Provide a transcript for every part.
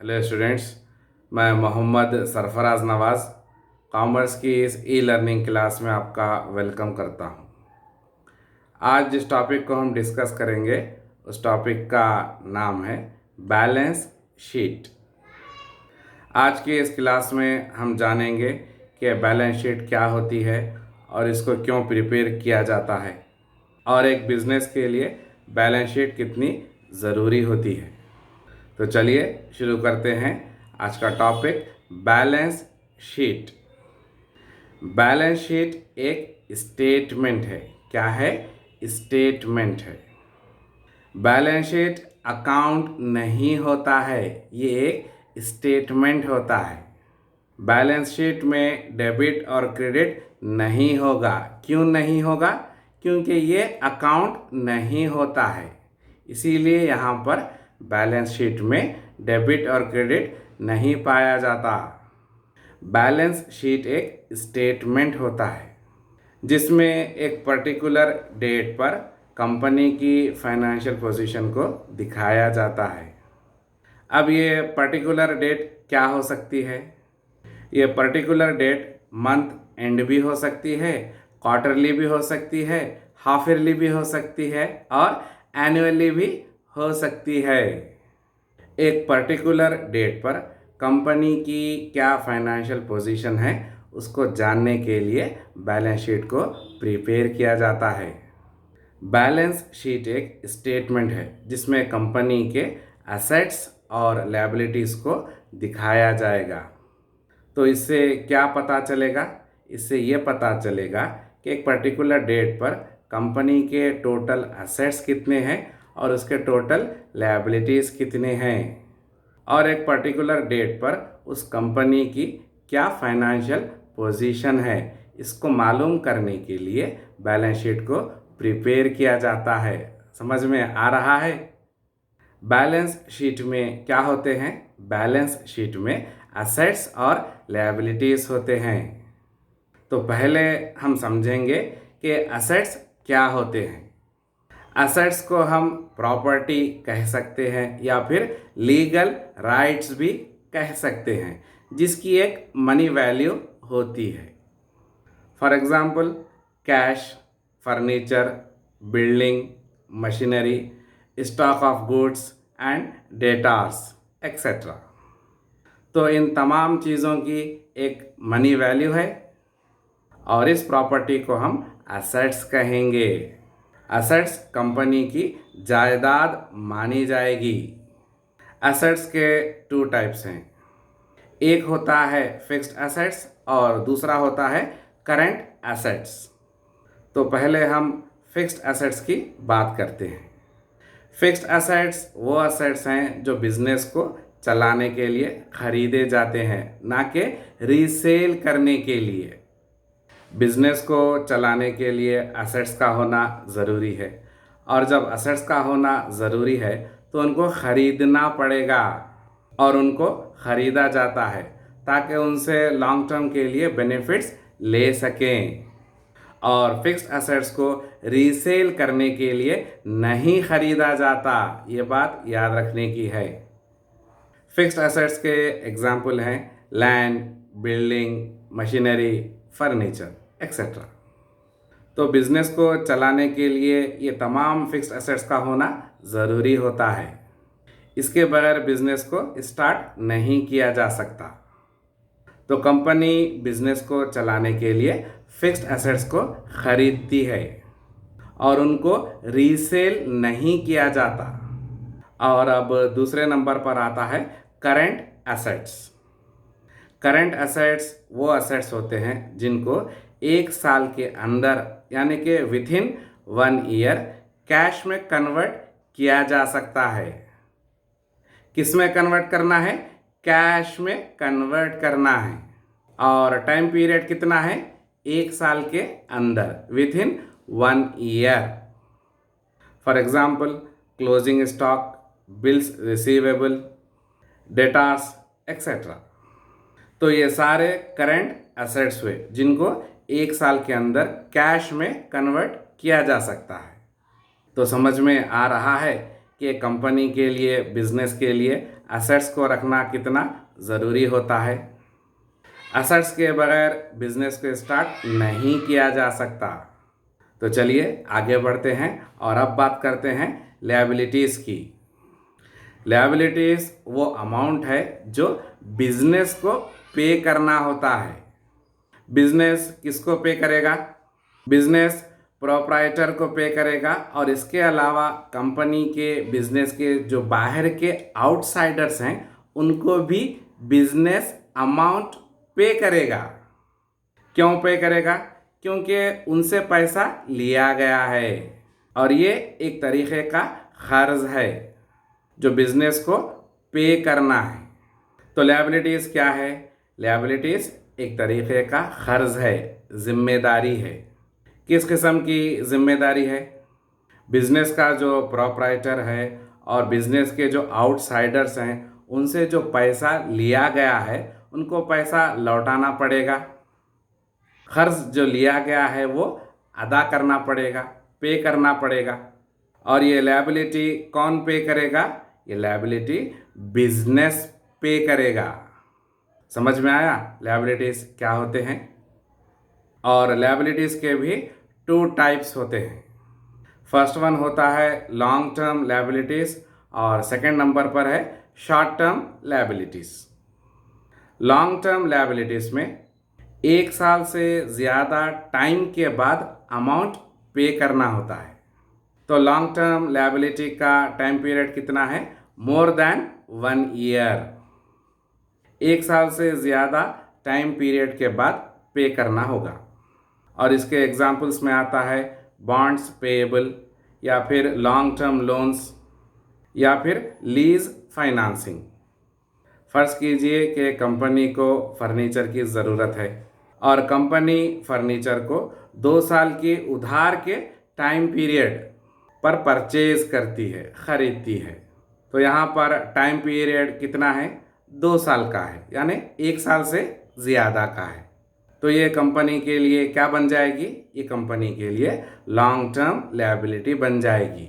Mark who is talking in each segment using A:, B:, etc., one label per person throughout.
A: Hello students, मैं मोहम्मद सरफराज नवाज़ commerce की इस ई लर्निंग क्लास में आपका वेलकम करता हूं। आज जिस टॉपिक को हम डिस्कस करेंगे उस टॉपिक का नाम है बैलेंस शीट। आज की इस क्लास में हम जानेंगे कि बैलेंस शीट क्या होती है और इसको क्यों प्रिपेयर किया जाता है और एक बिज़नेस के लिए बैलेंस शीट कितनी ज़रूरी होती है। तो चलिए शुरू करते हैं आज का topic balance sheet. Balance sheet एक स्टेटमेंट है। क्या है? स्टेटमेंट है। बैलेंस शीट अकाउंट नहीं होता है, ये एक स्टेटमेंट होता है। बैलेंस शीट में डेबिट और क्रेडिट नहीं होगा। क्यों नहीं होगा? क्योंकि ये अकाउंट नहीं होता है, इसीलिए यहाँ पर बैलेंस शीट में डेबिट और क्रेडिट नहीं पाया जाता। बैलेंस शीट एक स्टेटमेंट होता है जिसमें एक पर्टिकुलर डेट पर कंपनी की फाइनेंशियल पोजीशन को दिखाया जाता है। अब ये पर्टिकुलर डेट क्या हो सकती है? ये पर्टिकुलर डेट मंथ एंड भी हो सकती है, क्वार्टरली भी हो सकती है, हाफ ईयरली भी हो सकती है और एनुअली भी हो सकती है। एक पर्टिकुलर डेट पर कंपनी की क्या फाइनेंशियल पोजीशन है उसको जानने के लिए बैलेंस शीट को प्रिपेयर किया जाता है। बैलेंस शीट एक स्टेटमेंट है जिसमें कंपनी के एसेट्स और लायबिलिटीज़ को दिखाया जाएगा। तो इससे क्या पता चलेगा? इससे ये पता चलेगा कि एक पर्टिकुलर डेट पर कंपनी के टोटल एसेट्स कितने हैं और उसके टोटल लायबिलिटीज़ कितने हैं, और एक पर्टिकुलर डेट पर उस कंपनी की क्या फाइनेंशियल पोजीशन है। इसको मालूम करने के लिए बैलेंस शीट को प्रिपेयर किया जाता है। समझ में आ रहा है? बैलेंस शीट में क्या होते हैं? बैलेंस शीट में एसेट्स और लायबिलिटीज़ होते हैं। तो पहले हम समझेंगे कि एसेट्स क्या होते हैं। एसेट्स को हम प्रॉपर्टी कह सकते हैं या फिर लीगल राइट्स भी कह सकते हैं जिसकी एक मनी वैल्यू होती है। For example cash, furniture, building, machinery, stock of goods and debtors etcetera. तो इन तमाम चीज़ों की एक मनी वैल्यू है और इस प्रॉपर्टी को हम एसेट्स कहेंगे। एसेट्स कंपनी की जायदाद मानी जाएगी। एसेट्स के टू टाइप्स हैं। एक होता है फिक्स्ड एसेट्स और दूसरा होता है करंट एसेट्स। तो पहले हम फिक्स्ड एसेट्स की बात करते हैं। फिक्स्ड एसेट्स वो एसेट्स हैं जो बिजनेस को चलाने के लिए खरीदे जाते हैं, ना कि रीसेल करने के लिए। बिजनेस को चलाने के लिए एसेट्स का होना ज़रूरी है और जब एसेट्स का होना ज़रूरी है तो उनको ख़रीदना पड़ेगा और उनको ख़रीदा जाता है ताकि उनसे लॉन्ग टर्म के लिए बेनिफिट्स ले सकें। और फिक्स्ड एसेट्स को रीसेल करने के लिए नहीं ख़रीदा जाता, ये बात याद रखने की है। फिक्स्ड एसेट्स के एग्जाम्पल हैं land, building, machinery, furniture etcetera. तो बिज़नेस को चलाने के लिए ये तमाम फिक्स्ड एसेट्स का होना ज़रूरी होता है। इसके बगैर बिज़नेस को स्टार्ट नहीं किया जा सकता। तो कंपनी बिज़नेस को चलाने के लिए फिक्स्ड एसेट्स को खरीदती है और उनको रीसेल नहीं किया जाता। और अब दूसरे नंबर पर आता है करंट एसेट्स। करंट एसेट्स वो एसेट्स होते हैं जिनको एक साल के अंदर यानी कि विथिन 1 ईयर कैश में कन्वर्ट किया जा सकता है। किस में कन्वर्ट करना है? कैश में कन्वर्ट करना है। और टाइम पीरियड कितना है? 1 साल के अंदर, within 1 year. For example closing stock, bills receivable, debtors etcetera. तो ये सारे करंट एसेट्स हुए जिनको 1 साल के अंदर कैश में कन्वर्ट किया जा सकता है। तो समझ में आ रहा है कि कंपनी के लिए, बिजनेस के लिए असेट्स को रखना कितना ज़रूरी होता है। असेट्स के बगैर बिजनेस को स्टार्ट नहीं किया जा सकता। तो चलिए आगे बढ़ते हैं और अब बात करते हैं लायबिलिटीज़ की। लायबिलिटीज़ वो अमाउंट है जो बिजनेस को पे करना होता है। बिजनेस किसको पे करेगा? बिजनेस प्रोप्राइटर को पे करेगा और इसके अलावा कंपनी के बिजनेस के जो बाहर के आउटसाइडर्स हैं उनको भी बिजनेस अमाउंट पे करेगा। क्यों पे करेगा? क्योंकि उनसे पैसा लिया गया है और ये एक तरीके का कर्ज है जो बिजनेस को पे करना है। तो लायबिलिटीज़ क्या है? लायबिलिटीज़ एक तरीके का कर्ज है, जिम्मेदारी है। किस किस्म की जिम्मेदारी है? बिजनेस का जो प्रोप्राइटर है और बिजनेस के जो आउटसाइडर्स हैं उनसे जो पैसा लिया गया है उनको पैसा लौटाना पड़ेगा। कर्ज जो लिया गया है वो अदा करना पड़ेगा, पे करना पड़ेगा। और ये लायबिलिटी कौन पे करेगा? ये लायबिलिटी बिजनेस पे करेगा। समझ में आया लायबिलिटीज़ क्या होते हैं? और लायबिलिटीज़ के भी 2 टाइप्स होते हैं। फर्स्ट वन होता है लॉन्ग टर्म लायबिलिटीज़ और सेकंड नंबर पर है short term liabilities. Long term liabilities में 1 साल से ज़्यादा टाइम के बाद अमाउंट पे करना होता है। तो लॉन्ग टर्म लायबिलिटी का टाइम पीरियड कितना है? More than 1 year. 1 साल से ज़्यादा टाइम पीरियड के बाद पे करना होगा। और इसके एग्जाम्पल्स में आता है बॉन्ड्स पेएबल या फिर लॉन्ग टर्म लोन्स या फिर लीज फाइनेंसिंग। फ़र्ज़ कीजिए कि कंपनी को फर्नीचर की ज़रूरत है और कंपनी फर्नीचर को 2 साल के उधार के टाइम पीरियड पर परचेज़ करती है, ख़रीदती है। तो यहाँ पर टाइम पीरियड कितना है? 2 साल का है, यानी 1 साल से ज़्यादा का है। तो ये कंपनी के लिए क्या बन जाएगी? ये कंपनी के लिए लॉन्ग टर्म लायबिलिटी बन जाएगी,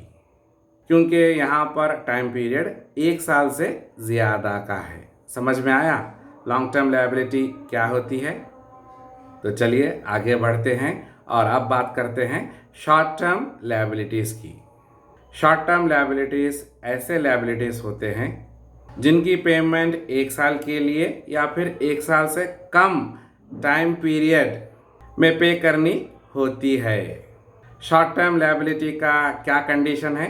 A: क्योंकि यहाँ पर टाइम पीरियड 1 साल से ज़्यादा का है। समझ में आया लॉन्ग टर्म लायबिलिटी क्या होती है? तो चलिए आगे बढ़ते हैं और अब बात करते हैं शॉर्ट टर्म लायबिलिटीज़ की। शॉर्ट टर्म लायबिलिटीज़ ऐसे लायबिलिटीज़ होते हैं जिनकी पेमेंट 1 साल के लिए या फिर 1 साल से कम टाइम पीरियड में पे करनी होती है। शॉर्ट टर्म लायबिलिटी का क्या कंडीशन है?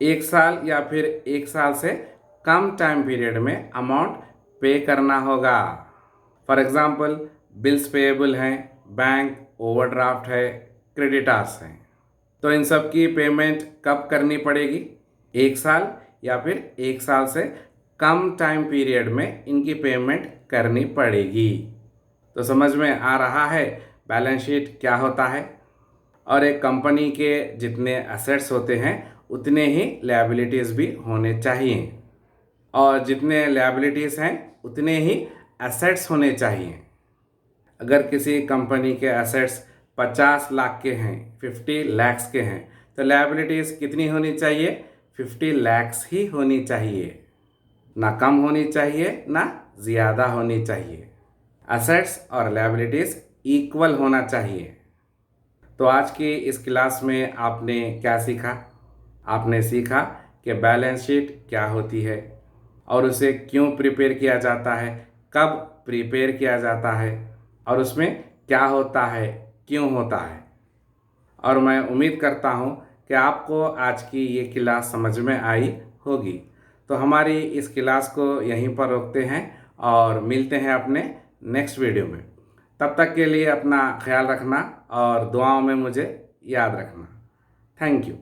A: 1 साल या फिर 1 साल से कम टाइम पीरियड में अमाउंट पे करना होगा। फॉर एग्ज़ाम्पल बिल्स पेएबल हैं, बैंक ओवरड्राफ्ट है, क्रेडिटर्स हैं। तो इन सब की पेमेंट कब करनी पड़ेगी? 1 साल या फिर 1 साल से कम टाइम पीरियड में इनकी पेमेंट करनी पड़ेगी। तो समझ में आ रहा है बैलेंस शीट क्या होता है? और एक कंपनी के जितने एसेट्स होते हैं उतने ही लायबिलिटीज़ भी होने चाहिए और जितने लायबिलिटीज़ हैं उतने ही एसेट्स होने चाहिए। अगर किसी कंपनी के एसेट्स 50 लाख के हैं, 50 लाख्स के हैं, तो लायबिलिटीज़ कितनी होनी चाहिए? 50 लाख्स ही होनी चाहिए, ना कम होनी चाहिए ना ज़्यादा होनी चाहिए। एसेट्स और लायबिलिटीज़ इक्वल होना चाहिए। तो आज की इस क्लास में आपने क्या सीखा? आपने सीखा कि बैलेंस शीट क्या होती है और उसे क्यों प्रिपेयर किया जाता है, कब प्रिपेयर किया जाता है और उसमें क्या होता है, क्यों होता है। और मैं उम्मीद करता हूँ कि आपको आज की ये क्लास समझ में आई होगी। तो हमारी इस क्लास को यहीं पर रोकते हैं और मिलते हैं अपने नेक्स्ट वीडियो में। तब तक के लिए अपना ख्याल रखना और दुआओं में मुझे याद रखना। Thank you.